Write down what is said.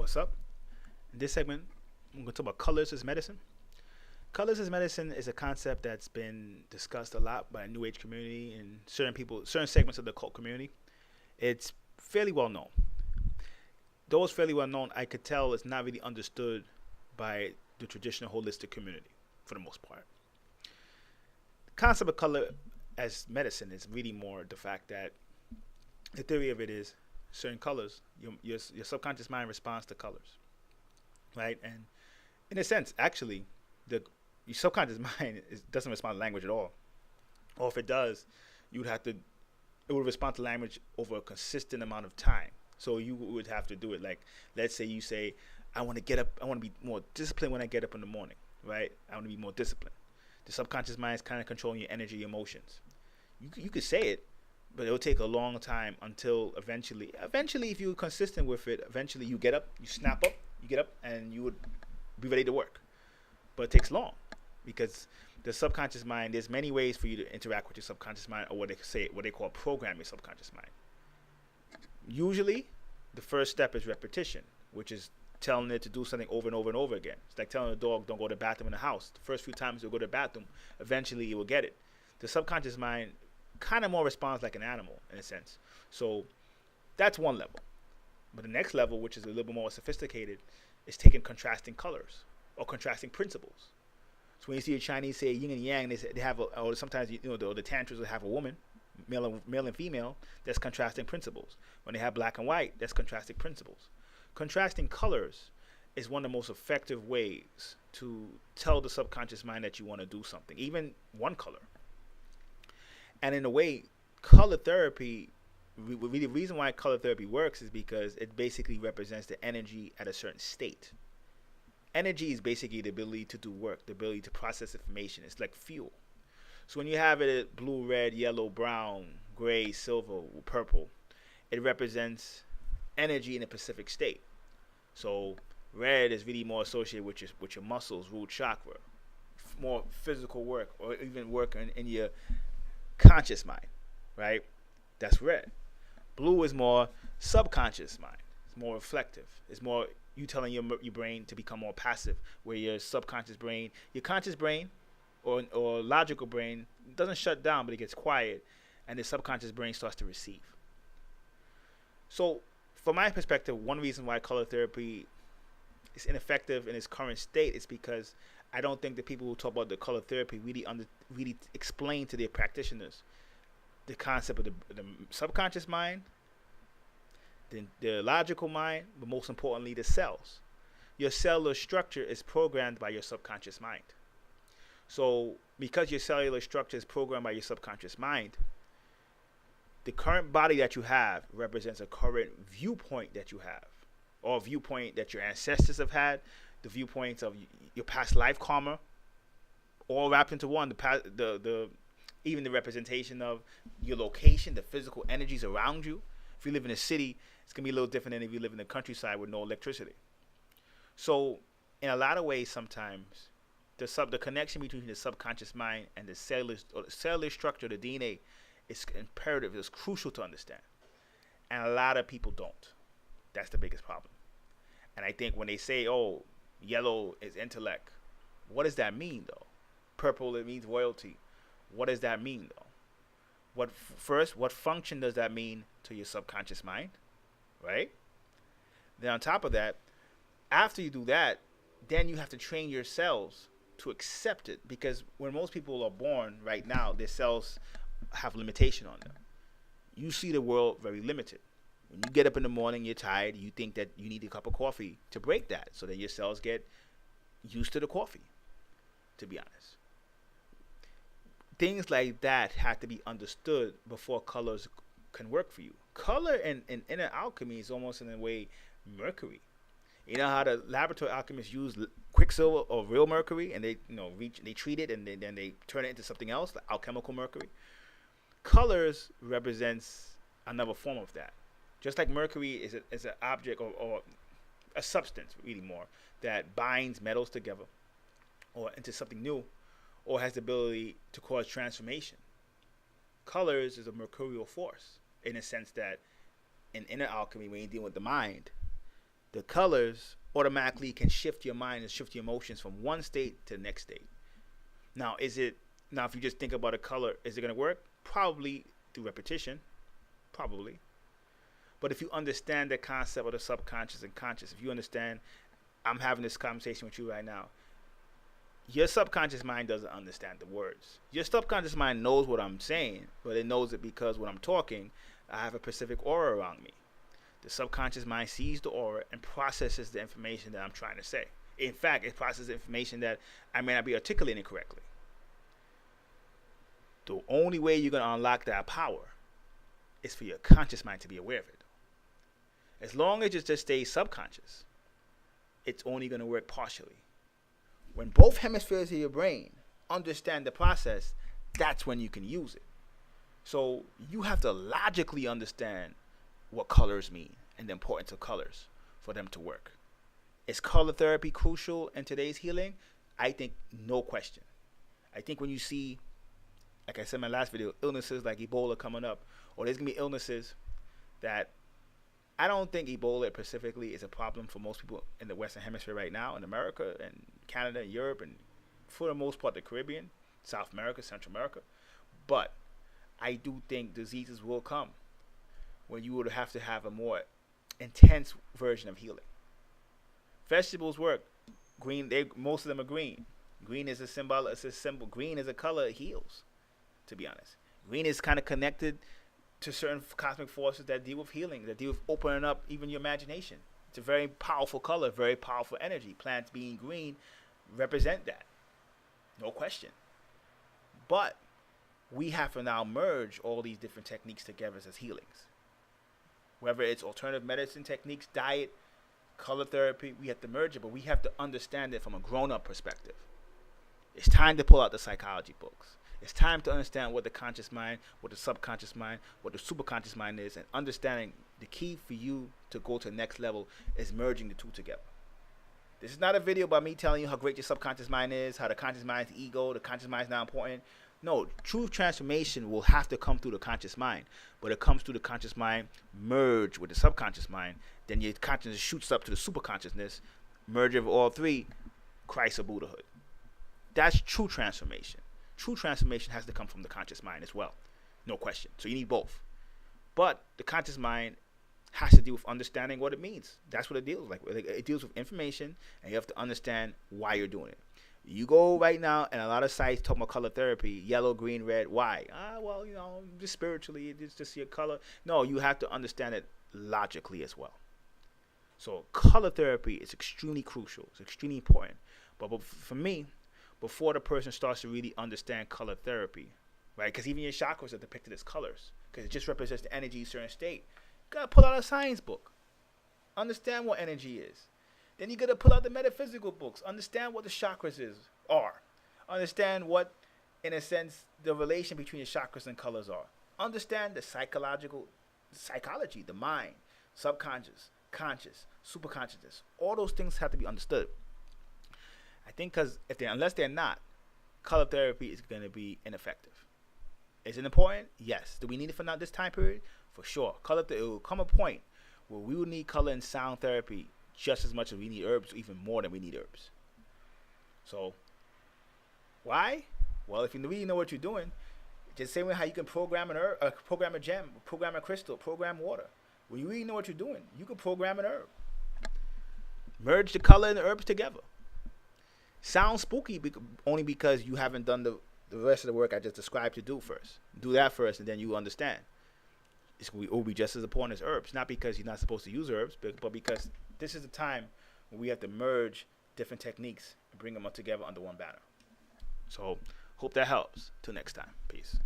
What's up? In this segment, I'm going to talk about colors as medicine. Colors as medicine is a concept that's been discussed a lot by the New Age community and certain people, certain segments of the cult community. It's fairly well known. Though it's fairly well known, I could tell it's not really understood by the traditional holistic community for the most part. The concept of color as medicine is really more the fact that the theory of it is certain colors, your subconscious mind responds to colors, right? And in a sense, actually, the your subconscious mind doesn't respond to language at all. Or if it does, you would have to it would respond to language over a consistent amount of time. So you would have to do it like, let's say you say, I want to get up, I want to be more disciplined when I get up in the morning, right? I want to be more disciplined. The subconscious mind is kind of controlling your energy, emotions. You could say it, but it'll take a long time until eventually, if you're consistent with it, eventually you get up, you snap up, you get up, and you would be ready to work. But it takes long because the subconscious mind, there's many ways for you to interact with your subconscious mind, or what they call program your subconscious mind. Usually, the first step is repetition, which is telling it to do something over and over and over again. It's like telling a dog, don't go to the bathroom in the house. The first few times you'll go to the bathroom, eventually you will get it. The subconscious mind kind of more responds like an animal in a sense. So that's one level. But the next level, which is a little bit more sophisticated, is taking contrasting colors or contrasting principles. So when you see a Chinese say yin and yang, they have or sometimes the tantras will have a woman, male and female. That's contrasting principles. When they have black and white, that's contrasting principles. Contrasting colors is one of the most effective ways to tell the subconscious mind that you want to do something, even one color. And in a way, color therapy, the reason why color therapy works is because it basically represents the energy at a certain state. Energy is basically the ability to do work, the ability to process information. It's like fuel. So when you have it at blue, red, yellow, brown, gray, silver, purple, it represents energy in a specific state. So red is really more associated with your muscles, root chakra, more physical work, or even work in your conscious mind, right? That's red. Blue is more subconscious mind. It's more reflective. It's more you telling your brain to become more passive, where your subconscious brain, your conscious brain, or logical brain doesn't shut down, but it gets quiet, and the subconscious brain starts to receive. So, from my perspective, one reason why color therapy is ineffective in its current state is because I don't think the people who talk about the color therapy really explain to their practitioners the concept of the subconscious mind, the logical mind, but most importantly, the cells. Your cellular structure is programmed by your subconscious mind. So, because your cellular structure is programmed by your subconscious mind, the current body that you have represents a current viewpoint that you have, or a viewpoint that your ancestors have had, the viewpoints of your past life karma, all wrapped into one. Even the representation of your location, the physical energies around you. If you live in a city, it's gonna be a little different than if you live in the countryside with no electricity. So, in a lot of ways, sometimes the connection between the subconscious mind and the cellular structure, the DNA, is imperative. It's crucial to understand, and a lot of people don't. That's the biggest problem. And I think when they say, "Oh, yellow is intellect," what does that mean, though? Purple, it means royalty. What does that mean, though? What function does that mean to your subconscious mind, right? Then on top of that, after you do that, then you have to train your cells to accept it, because when most people are born right now, their cells have limitation on them. You see the world very limited. When you get up in the morning, you're tired, you think that you need a cup of coffee to break that, so that your cells get used to the coffee, to be honest. Things like that have to be understood before colors can work for you. Color in inner alchemy is almost in a way mercury. You know how the laboratory alchemists use quicksilver or real mercury, and they they treat it, and then they turn it into something else, like alchemical mercury. Colors represents another form of that. Just like mercury is an object or a substance, really more, that binds metals together or into something new, or has the ability to cause transformation. Colors is a mercurial force in a sense that in inner alchemy, when you deal with the mind, the colors automatically can shift your mind and shift your emotions from one state to the next state. Now, if you just think about a color, is it going to work? Probably through repetition, probably. But if you understand the concept of the subconscious and conscious, if you understand, I'm having this conversation with you right now, your subconscious mind doesn't understand the words. Your subconscious mind knows what I'm saying, but it knows it because when I'm talking, I have a specific aura around me. The subconscious mind sees the aura and processes the information that I'm trying to say. In fact, it processes information that I may not be articulating correctly. The only way you're going to unlock that power is for your conscious mind to be aware of it. As long as it just stays subconscious, it's only going to work partially. When both hemispheres of your brain understand the process, that's when you can use it. So you have to logically understand what colors mean and the importance of colors for them to work. Is color therapy crucial in today's healing? I think no question. I think when you see, like I said in my last video, illnesses like Ebola coming up, or there's going to be illnesses that I don't think Ebola specifically is a problem for most people in the Western Hemisphere right now, in America and Canada and Europe and for the most part the Caribbean, South America, Central America. But I do think diseases will come when you would have to have a more intense version of healing. Vegetables work. Green, most of them are green. Green is a symbol. It's a symbol. Green is a color. It heals. To be honest, green is kind of connected to certain cosmic forces that deal with healing, that deal with opening up even your imagination. It's a very powerful color, very powerful energy. Plants being green represent that, no question. But we have to now merge all these different techniques together as healings. Whether it's alternative medicine techniques, diet, color therapy, we have to merge it, but we have to understand it from a grown-up perspective. It's time to pull out the psychology books. It's time to understand what the conscious mind, what the subconscious mind, what the superconscious mind is, and understanding the key for you to go to the next level is merging the two together. This is not a video about me telling you how great your subconscious mind is, how the conscious mind's ego, the conscious mind's not important. No, true transformation will have to come through the conscious mind. But it comes through the conscious mind, merge with the subconscious mind, then your consciousness shoots up to the superconsciousness, merge of all three, Christ or Buddhahood. That's true transformation. True transformation has to come from the conscious mind as well. No question. So you need both. But the conscious mind has to deal with understanding what it means. That's what it deals with. Like, it deals with information, and you have to understand why you're doing it. You go right now, and a lot of sites talk about color therapy, yellow, green, red. Why? Well, just spiritually, it's just your color. No, you have to understand it logically as well. So color therapy is extremely crucial. It's extremely important. But for me, before the person starts to really understand color therapy, right? Because even your chakras are depicted as colors, because it just represents the energy of a certain state. You got to pull out a science book. Understand what energy is. Then you got to pull out the metaphysical books. Understand what the chakras are. Understand what, in a sense, the relation between the chakras and colors are. Understand the psychology, the mind, subconscious, conscious, superconsciousness. All those things have to be understood. I think because unless they're not, color therapy is going to be ineffective. Is it important? Yes. Do we need it for now this time period? For sure. It will come a point where we will need color and sound therapy just as much as we need herbs, or even more than we need herbs. So, why? Well, if you really know what you're doing, just same way how you can program an herb, program a gem, program a crystal, program water. When you really know what you're doing, you can program an herb. Merge the color and the herbs together. Sounds spooky only because you haven't done the rest of the work I just described to do first. Do that first, and then you understand. It will be just as important as herbs. Not because you're not supposed to use herbs, but because this is the time when we have to merge different techniques and bring them all together under one banner. So, hope that helps. Till next time. Peace.